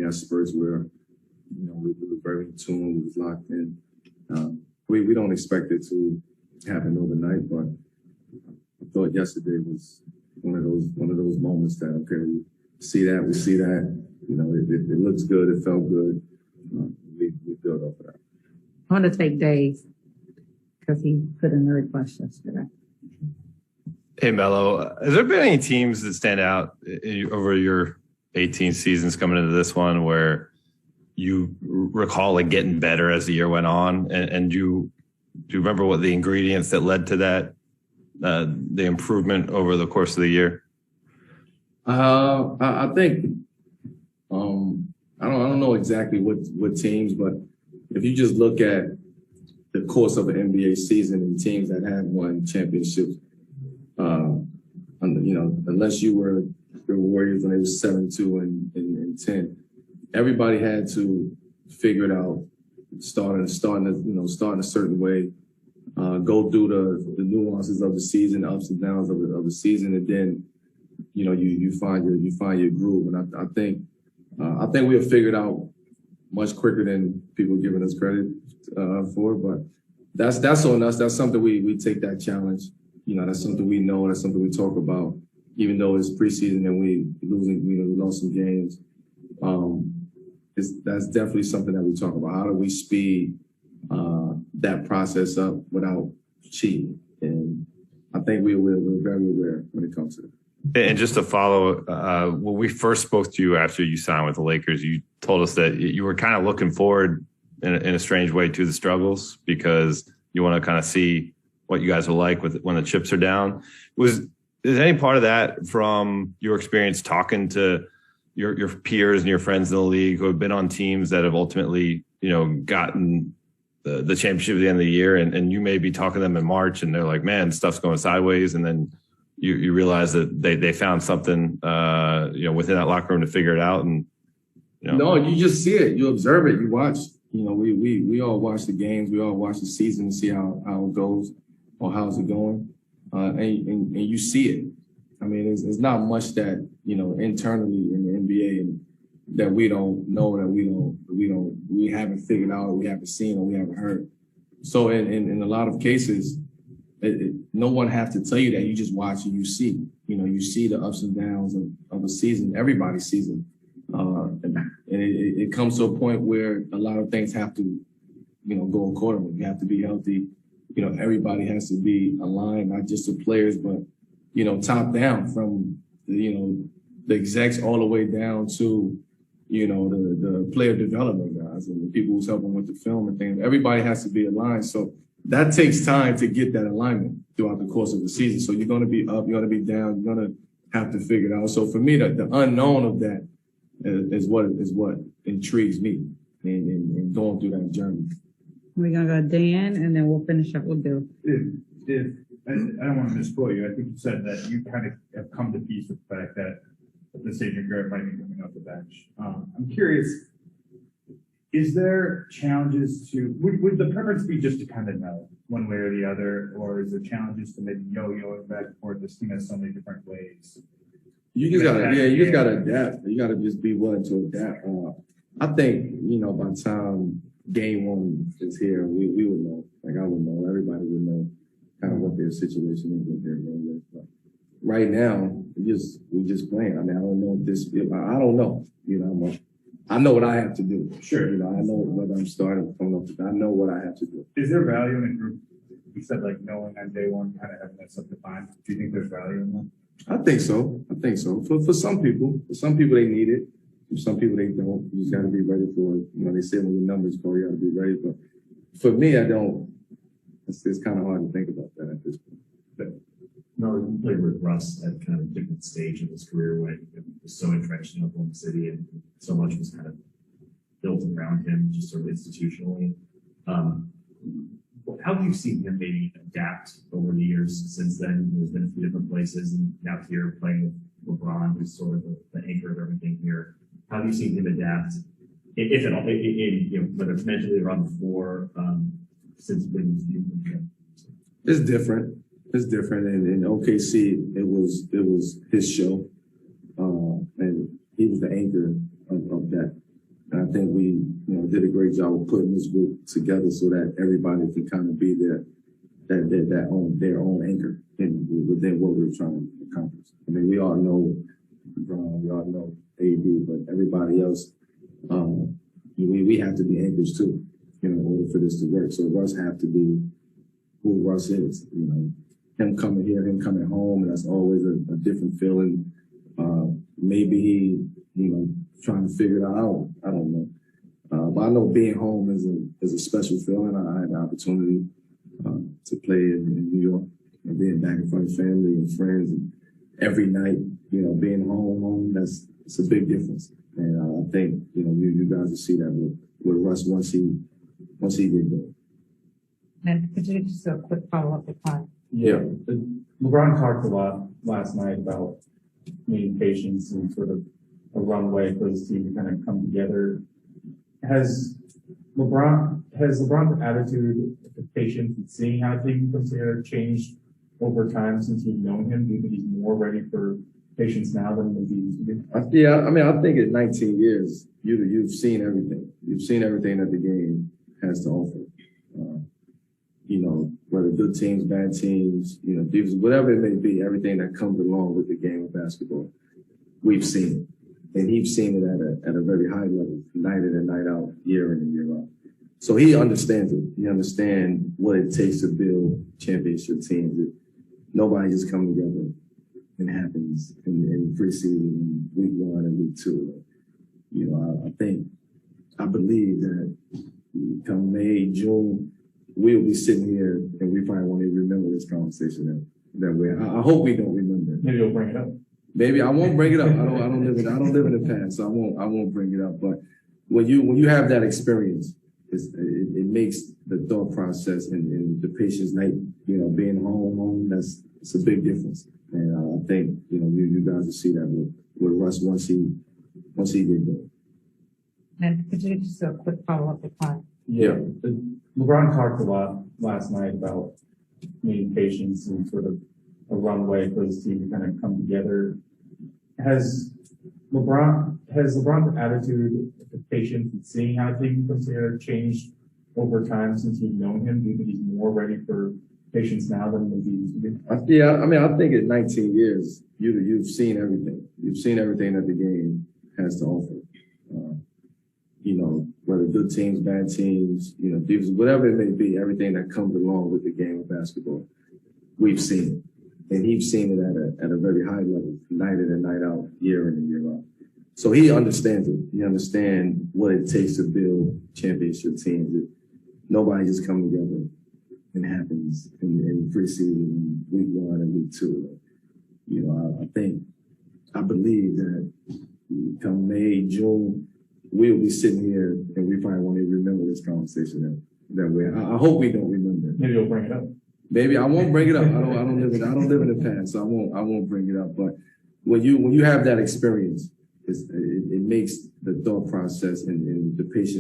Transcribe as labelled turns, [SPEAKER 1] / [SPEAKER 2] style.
[SPEAKER 1] got spurts where, we were very in tune, we was locked in. We don't expect it to happen overnight, but I thought yesterday was one of those moments that, okay, we see that, it looks good, it felt good. We build up for that.
[SPEAKER 2] I want to take Dave because he put in a request yesterday.
[SPEAKER 3] Hey, Melo, has there been any teams that stand out over your 18 seasons coming into this one where you recall like getting better as the year went on? And do you remember what the ingredients that led to that, the improvement over the course of the year?
[SPEAKER 1] I think, I don't know exactly what teams, but if you just look at the course of an NBA season and teams that have won championships, unless you were the Warriors when they were 7-2 and 10, everybody had to figure it out, starting a certain way, go through the nuances of the season, ups and downs of the season, and then you find your groove. And I think we have figured out much quicker than people are giving us credit for. But that's on us. That's something we take that challenge. That's something we know. That's something we talk about. Even though it's preseason and we lost some games, that's definitely something that we talk about. How do we speed that process up without cheating? And I think we're very aware when it comes to it.
[SPEAKER 3] And just to follow, when we first spoke to you after you signed with the Lakers, you told us that you were kind of looking forward in a strange way to the struggles because you want to kind of see what you guys are like when the chips are down. Is any part of that from your experience talking to your peers and your friends in the league who have been on teams that have ultimately, gotten the championship at the end of the year, and you may be talking to them in March and they're like, man, stuff's going sideways, and then you realize that they found something, within that locker room to figure it out. And,
[SPEAKER 1] No, you just see it. You observe it. You watch. We all watch the games. We all watch the season and see how it goes or how's it going. And you see it. I mean, there's not much that, internally in the NBA and that we don't know, that we haven't figured out, or we haven't seen, or we haven't heard. So in a lot of cases, no one has to tell you that. You just watch and you see. You see the ups and downs of a season, everybody's season. And it comes to a point where a lot of things have to, go accordingly. You have to be healthy. Everybody has to be aligned, not just the players, but, top down from, the execs all the way down to, the player development guys and the people who's helping with the film and things. Everybody has to be aligned. So that takes time to get that alignment throughout the course of the season. So you're going to be up, you're going to be down, you're going to have to figure it out. So for me, the unknown of that is what intrigues me in going through that journey.
[SPEAKER 2] We're going to go Dan, and then we'll finish up with Bill.
[SPEAKER 4] I don't want to misquote you. I think you said that you kind of have come to peace with the fact that at this stage your career might be coming off the bench. I'm curious, is there challenges would the preference be just to kind of know one way or the other, or is there challenges to maybe yo-yoing back and forth? This team has so many different ways.
[SPEAKER 1] You just gotta adapt. You gotta just be willing to adapt. I think, by the time game one is here, we would know. Like I would know, everybody would know kind of what their situation is, what they're going with. But right now, we're just playing. I mean, I don't know I don't know. I know what I have to do.
[SPEAKER 4] Sure.
[SPEAKER 1] I know whether I'm starting coming up. I know what I have to do.
[SPEAKER 4] Is there value in a group? You said like knowing on day one, kind of having that stuff defined. Do you think there's value in that?
[SPEAKER 1] I think so. For some people, they need it. For some people, they don't. You just got to be ready for it. They say when your numbers go, you got to be ready. But for me, I don't. It's kind of hard to think about that at this point.
[SPEAKER 5] But no, you played with Russ at kind of a different stage in his career when he was so entrenched in Oklahoma City and so much was kind of built around him, just sort of institutionally. How have you seen him maybe adapt over the years since then? There's been a few different places, and now here playing with LeBron, who's sort of the anchor of everything here. How have you seen him adapt, if at all, whether it's mentally or on the floor, since when
[SPEAKER 1] It's different. And in OKC, it was his show, and he was the anchor of that think we, did a great job of putting this group together so that everybody can kind of be their own anchor within what we're trying to accomplish. I mean, we all know LeBron, we all know AD, but everybody else, we have to be anchors too, in order for this to work. So Russ have to be who Russ is, him coming here, him coming home, and that's always a different feeling. Maybe he, trying to figure it out. I don't know. But I know being home is a special feeling. I had the opportunity to play in New York and being back in front of family and friends and every night, being home, it's a big difference. And I think, you guys will see that with Russ once he gets there.
[SPEAKER 2] And could you just a quick follow-up with Todd?
[SPEAKER 6] Yeah, LeBron talked a lot last night about needing patience and sort of a runway for this team to kind of come together. Has LeBron's attitude of patience and seeing how a team comes together changed over time since you've known him? Do you think he's more ready for patience now than maybe he used to be?
[SPEAKER 1] Yeah, I mean, I think in 19 years, you've seen everything. You've seen everything that the game has to offer. Whether good teams, bad teams, defense, whatever it may be, everything that comes along with the game of basketball, we've seen it. And he's seen it at a very high level, night in and night out, year in and year out. So he understands it. He understands what it takes to build championship teams. Nobody just come together and happens in preseason, week 1 and week 2. I believe that come May, June, we'll be sitting here and we probably won't even remember this conversation that way. I hope we don't remember it.
[SPEAKER 6] Maybe you'll bring it up.
[SPEAKER 1] Maybe I won't bring it up. I don't live in the past, so I won't bring it up. But when you have that experience, it makes the thought process and the patience, being home, it's a big difference. And I think you guys will see that with Russ once he gets there.
[SPEAKER 2] And could you just a quick follow-up with Todd?
[SPEAKER 6] Yeah, LeBron talked a lot last night about needing patience and sort of a runway for this team to kind of come together. Has LeBron's attitude of patience and seeing how a team comes together changed over time since you've known him? Do you think he's more ready for patience now than maybe he used to be?
[SPEAKER 1] Yeah, I mean, I think in 19 years, you've seen everything. You've seen everything that the game has to offer. Whether good teams, bad teams, defense, whatever it may be, everything that comes along with the game of basketball, we've seen it. And he's seen it at a very high level, night in and night out, year in and year out. So he understands it. He understands what it takes to build championship teams. Nobody just come together and happens in preseason, week 1 and week 2. I believe that come May, June, we'll be sitting here and we probably won't even remember this conversation that way. I hope we don't remember it.
[SPEAKER 6] Maybe you'll bring it up.
[SPEAKER 1] Maybe I won't bring it up. I don't live in the past, so I won't bring it up. But when you have that experience, it makes the thought process and the patience